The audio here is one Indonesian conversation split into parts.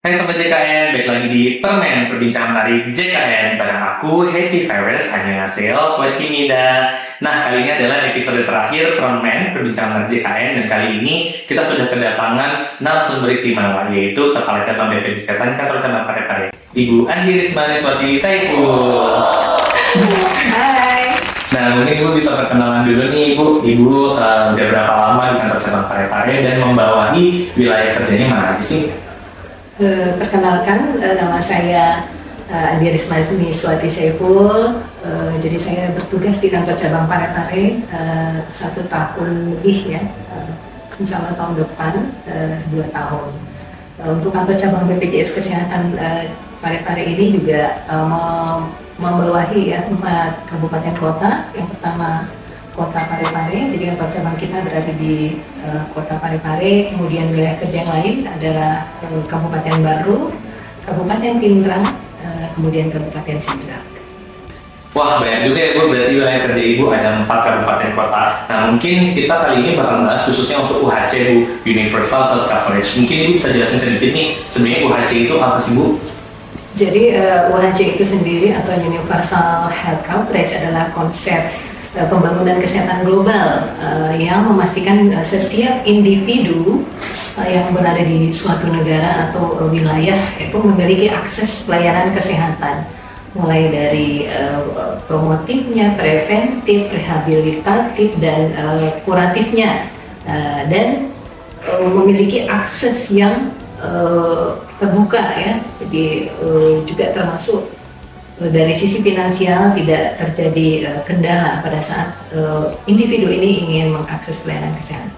Hai Sobat JKN, balik lagi di Permen Perbincangan Menarik JKN bareng aku, Happy Virus, annyeonghaseyo, Wachimida. Nah, kali ini adalah episode terakhir Permen Perbincangan Menarik JKN, dan kali ini kita sudah kedatangan narasumber istimewa, yaitu Kepala Cabang BP Kesehatan Kantor Cabang Parepare, Ibu Andi Risma Niswati Saiful. Hai. Nah, mungkin Ibu bisa perkenalan dulu nih, Ibu udah berapa lama di Kantor Cabang Parepare dan membawahi wilayah kerjanya mana aja sih? Perkenalkan, nama saya Andi Risma Niswati Saiful. Jadi saya bertugas di kantor cabang Parepare 1 tahun lebih ya. Insya Allah tahun depan 2 tahun. Untuk kantor cabang BPJS Kesehatan Parepare ini juga membawahi ya 4 kabupaten kota. Yang pertama Kota Parepare, jadi kantor cabang kita berada di Kota Parepare. Kemudian wilayah kerja yang lain adalah Kabupaten Baru, Kabupaten Pindrang, kemudian Kabupaten Sidrap. Wah, banyak juga ya Bu, berarti wilayah kerja Ibu ada 4 kabupaten kota. Nah, mungkin kita kali ini bakal bahas khususnya untuk UHC Bu, Universal Health Coverage. Mungkin Ibu bisa jelasin sedikit nih, sebenarnya UHC itu apa sih Bu? Jadi UHC itu sendiri atau Universal Health Coverage adalah konsep pembangunan kesehatan global yang memastikan setiap individu yang berada di suatu negara atau wilayah itu memiliki akses pelayanan kesehatan, mulai dari promotifnya, preventif, rehabilitatif, dan kuratifnya, dan memiliki akses yang terbuka ya. Jadi juga termasuk dari sisi finansial tidak terjadi kendala pada saat individu ini ingin mengakses pelayanan kesehatan.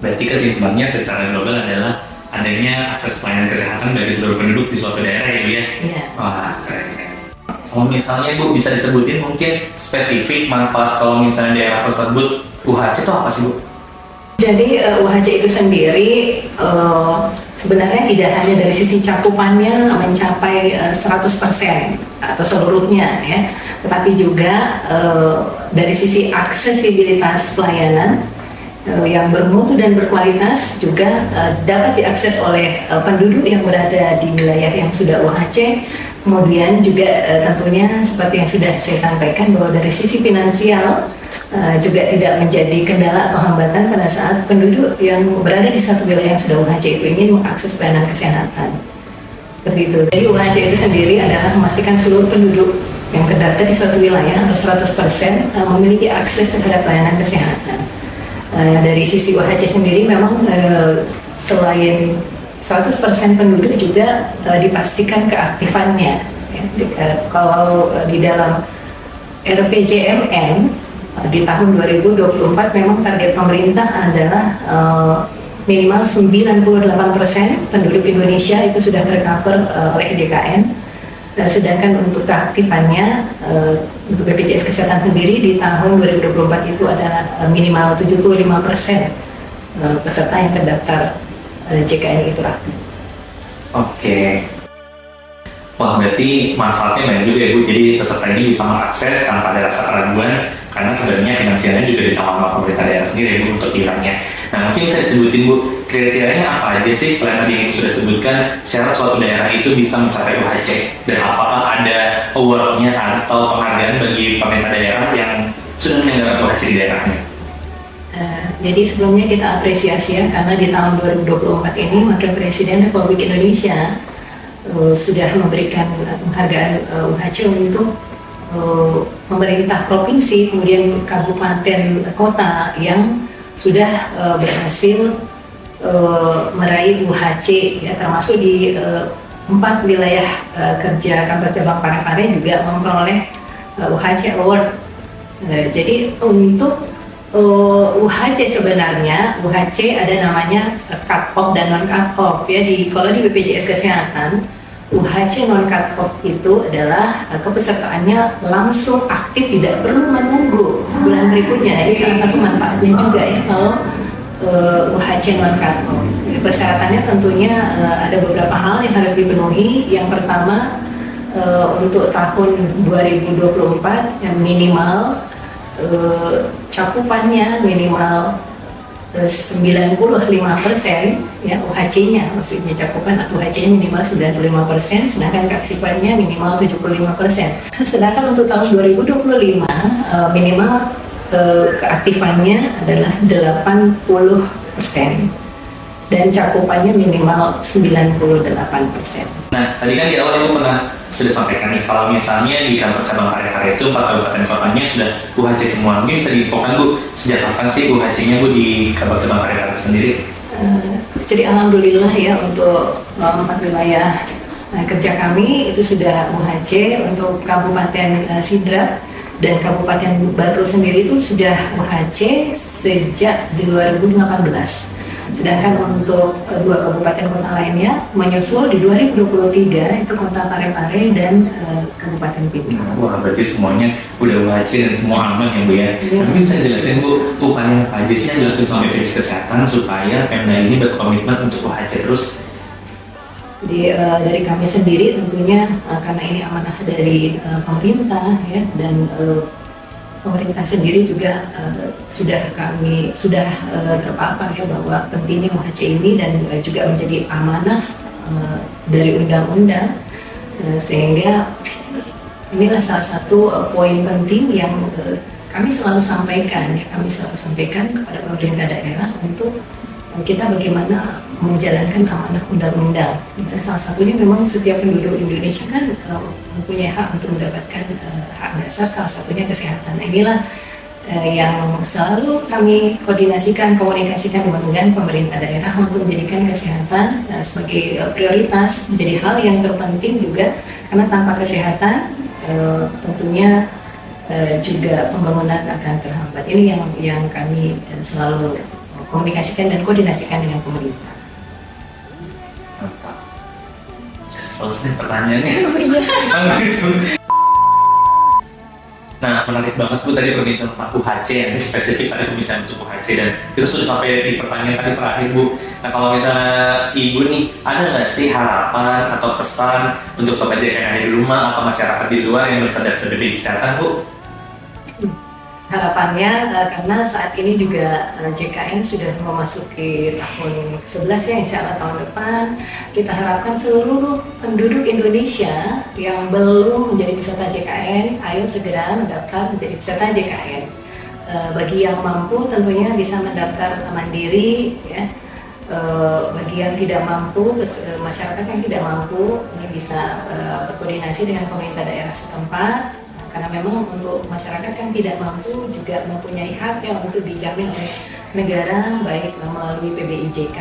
Berarti kesimpulannya secara global adalah adanya akses pelayanan kesehatan bagi seluruh penduduk di suatu daerah ya Bu ya? Iya. Wah, keren. Kalau misalnya Bu bisa disebutin mungkin spesifik manfaat kalau misalnya daerah tersebut UHC itu apa sih Bu? Jadi UHC itu sendiri sebenarnya tidak hanya dari sisi cakupannya mencapai 100% atau seluruhnya ya, tetapi juga dari sisi aksesibilitas pelayanan yang bermutu dan berkualitas juga dapat diakses oleh penduduk yang berada di wilayah yang sudah UHC. Kemudian juga tentunya seperti yang sudah saya sampaikan bahwa dari sisi finansial juga tidak menjadi kendala atau hambatan pada saat penduduk yang berada di satu wilayah yang sudah UHC itu ingin mengakses pelayanan kesehatan. Seperti itu. Jadi UHC itu sendiri adalah memastikan seluruh penduduk yang terdaftar di suatu wilayah atau 100% memiliki akses terhadap pelayanan kesehatan. Dari sisi UHC sendiri memang selain 100% penduduk juga dipastikan keaktifannya. Ya. Kalau di dalam RPJMN di tahun 2024 memang target pemerintah adalah minimal 98% penduduk Indonesia itu sudah tercover oleh JKN. Sedangkan untuk keaktifannya untuk BPJS Kesehatan sendiri di tahun 2024 itu adalah minimal 75% peserta yang terdaftar JKN itu aktif. Oke. Wah, berarti manfaatnya banyak juga ya Bu. Jadi peserta ini bisa mengakses tanpa ada rasa keraguan karena sebenarnya finansialnya juga ditanggung oleh pemerintah daerah sendiri ya Bu untuk iurannya. Nah, mungkin saya sebutin Bu, kriterianya apa aja sih selain tadi yang sudah sebutkan syarat suatu daerah itu bisa mencapai UHC, dan apakah ada award-nya atau penghargaan bagi pemerintah daerah yang sudah menyelenggarakan UHC di daerahnya? Jadi sebelumnya kita apresiasi ya, karena di tahun 2024 ini Wakil Presiden Republik Indonesia sudah memberikan penghargaan UHC untuk pemerintah provinsi, kemudian kabupaten kota yang sudah berhasil meraih UHC ya, termasuk di 4 wilayah kerja kantor cabang Parepare juga memperoleh UHC Award. Jadi untuk UHC sebenarnya, UHC ada namanya cut off dan non cut off ya. Kalau di BPJS Kesehatan, UHC non cut off itu adalah kepesertaannya langsung aktif, tidak perlu menunggu bulan berikutnya. Jadi salah satu manfaatnya juga ya kalau UHC non cut off. Persyaratannya tentunya ada beberapa hal yang harus dipenuhi. Yang pertama untuk tahun 2024 yang minimal cakupannya minimal 95% ya UHC-nya, maksudnya cakupan atau UHC-nya minimal 95%, sedangkan keaktifannya minimal 75%. Sedangkan untuk tahun 2025 minimal keaktifannya adalah 80% dan cakupannya minimal 98%. Nah, tadi kan di awal Ibu pernah sudah sampaikan nih, kalau misalnya di kantor cabang Parepare itu 4 kabupaten kotanya sudah UHC semua. Mungkin bisa diinfokan Bu, sejak kapan sih UHC-nya Bu di kantor cabang Parepare sendiri? Jadi alhamdulillah ya untuk 4 wilayah kerja kami itu sudah UHC. Untuk Kabupaten Sidrap dan Kabupaten Badrul sendiri itu sudah UHC sejak 2018. Sedangkan untuk 2 kabupaten kota lainnya menyusul di 2023 itu Kota Parepare dan Kabupaten Pinang. Wah, berarti semuanya udah UHC dan semua aman ya Bu ya. Tapi bisa jelasin Bu, upaya apa aja sih yang dilakukan sama BPJS Kesehatan supaya Pemda ini berkomitmen untuk UHC terus? Jadi dari kami sendiri tentunya karena ini amanah dari pemerintah ya, dan pemerintah sendiri juga sudah terpapar ya bahwa pentingnya UHC ini dan juga menjadi amanah dari undang-undang, sehingga inilah salah satu poin penting yang kami selalu sampaikan kepada pemerintah daerah untuk kita bagaimana menjalankan amanah undang-undang. Salah satunya memang setiap penduduk Indonesia kan mempunyai hak untuk mendapatkan hak dasar, salah satunya kesehatan. Nah, inilah yang selalu kami komunikasikan dengan pemerintah daerah untuk menjadikan kesehatan sebagai prioritas, menjadi hal yang terpenting juga, karena tanpa kesehatan tentunya juga pembangunan akan terhambat. Ini yang kami selalu komunikasikan dan koordinasikan dengan pemerintah. Mantap. Selesai pertanyaannya. Oh iya. Nah, menarik banget Bu tadi perbincangan tentang UHC, ini spesifik tadi perbincangan untuk UHC, dan kita sudah sampai di pertanyaan tadi terakhir Bu. Nah, kalau misalnya Ibu nih, ada nggak sih harapan atau pesan untuk sobat JKN yang ada di rumah atau masyarakat di luar yang terdaftar BPJS Kesehatan Bu? Harapannya karena saat ini juga JKN sudah memasuki tahun ke-11 ya, insya Allah tahun depan kita harapkan seluruh penduduk Indonesia yang belum menjadi peserta JKN, ayo segera mendaftar menjadi peserta JKN. Bagi yang mampu tentunya bisa mendaftar mandiri ya. Bagi yang tidak mampu, masyarakat yang tidak mampu ini bisa berkoordinasi dengan pemerintah daerah setempat. Karena memang untuk masyarakat yang tidak mampu juga mempunyai hak yang untuk dijamin oleh negara, baik melalui PBIJK,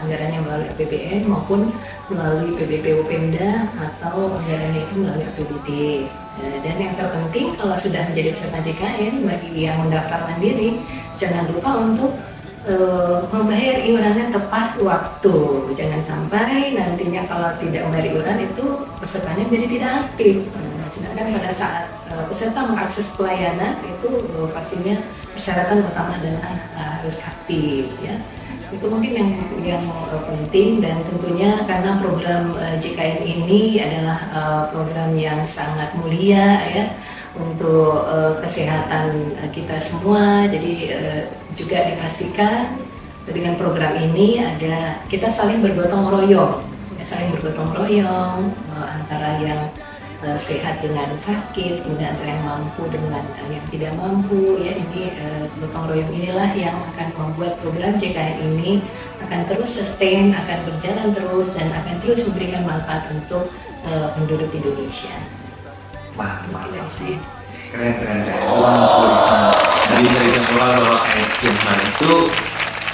anggarannya melalui APBN, maupun melalui PBPU Pemda, atau anggarannya itu melalui APBD. Dan yang terpenting kalau sudah menjadi peserta JKN, bagi yang mendaftar mandiri, jangan lupa untuk membayar iurannya tepat waktu. Jangan sampai nantinya kalau tidak membayar iuran itu pesertanya menjadi tidak aktif. Sedangkan pada saat peserta mengakses pelayanan itu pastinya persyaratan utama adalah harus aktif ya. Itu mungkin yang penting, dan tentunya karena program JKN ini adalah program yang sangat mulia ya untuk kesehatan kita semua. Jadi juga dipastikan dengan program ini ada kita saling bergotong royong, antara yang sehat dengan sakit, kemudian antara yang mampu dengan yang tidak mampu ya. Ini gotong royong inilah yang akan membuat program JKN ini akan terus sustain, akan berjalan terus, dan akan terus memberikan manfaat untuk penduduk Indonesia. Mantap. Saya. Keren. Wah, bisa. Dari kesimpulan bahwa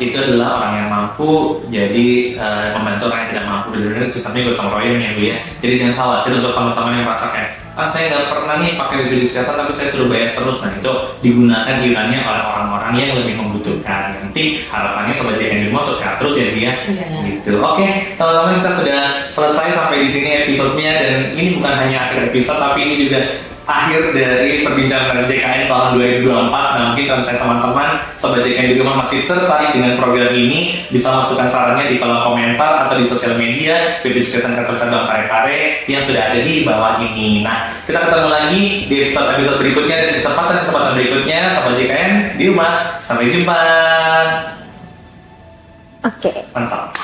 itu adalah orang yang mampu, jadi membantu orang yang tidak mampu. Benar-benar sistemnya gotong royong ya Bu ya. Jadi jangan khawatir untuk teman-teman yang merasa kayak saya nggak pernah nih pakai BPJS Kesehatan tapi saya suruh bayar terus. Nah, itu digunakan iurannya oleh orang-orang yang lebih membutuhkan. Nanti harapannya sobat JKN di rumah terus sehat terus ya Bu ya. Gitu. Oke, teman-teman, kita sudah selesai sampai di sini episodenya, dan ini bukan hanya akhir episode tapi ini juga akhir dari perbincangan JKN tahun 2024. Nah, mungkin kalau misalnya teman-teman sobat JKN di rumah masih tertarik dengan program ini, bisa masukkan sarannya di kolom komentar atau di sosial media BPJS Kesehatan Kantor Cabang Parepare yang sudah ada di bawah ini. Nah, kita ketemu lagi di episode berikutnya dan kesempatan berikutnya sobat JKN di rumah. Sampai jumpa. Oke. Mantap.